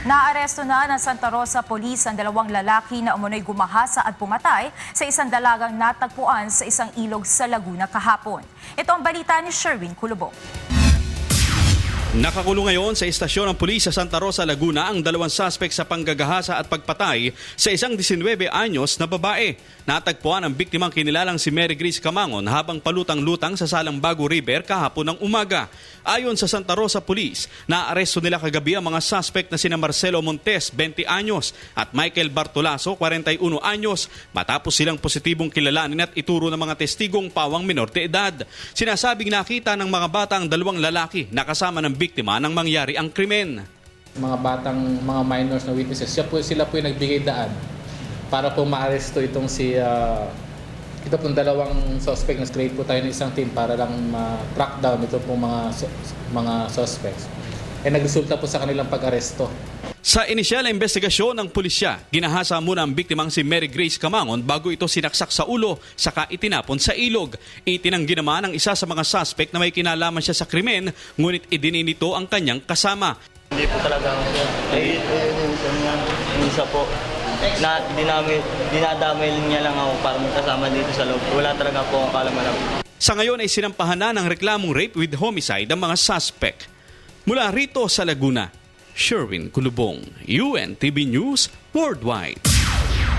Naaresto na ng Santa Rosa Police ang dalawang lalaki na umunoy gumahasa at pumatay sa isang dalagang natagpuan sa isang ilog sa Laguna kahapon. Ito ang balita ni Sherwin Kulubong. Nakakulong ngayon sa istasyon ng pulis sa Santa Rosa, Laguna ang dalawang suspect sa panggagahasa at pagpatay sa isang 19 anyos na babae. Natagpuan ang biktimang kinilalang si Mary Grace Camangon habang palutang-lutang sa Salambago River kahapon ng umaga. Ayon sa Santa Rosa Police, naaresto nila kagabi ang mga suspect na sina Marcelo Montes, 20 anyos at Michael Bartolaso, 41 anyos matapos silang positibong kilalanin at ituro ng mga testigong pawang menor de edad. Sinasabing nakita ng mga bata ang dalawang lalaki na kasama ng biktima nang mangyari ang krimen. Mga batang, mga minors na witnesses, sila po yung nagbigay daan para po maaresto itong ito pong dalawang suspect. Nag-create po tayo ng isang team para lang ma-track down ito pong mga suspects. Nagresulta po sa kanilang pag-aresto. Sa inisyal na investigasyon ng pulisya, ginahasa muna ang biktimang si Mary Grace Camangon bago ito sinaksak sa ulo saka itinapon sa ilog. Itinanggi naman ng isa sa mga suspect na may kinalaman siya sa krimen, ngunit idinin nito ang kanyang kasama. Hindi po talaga yung isa po na dinadamay niya lang ako para magkasama dito sa loob. Wala talaga po ang kalaman. Sa ngayon ay sinampahan na ng reklamong rape with homicide ang mga suspect. Mula rito sa Laguna, Sherwin Kulubong, UNTV News Worldwide.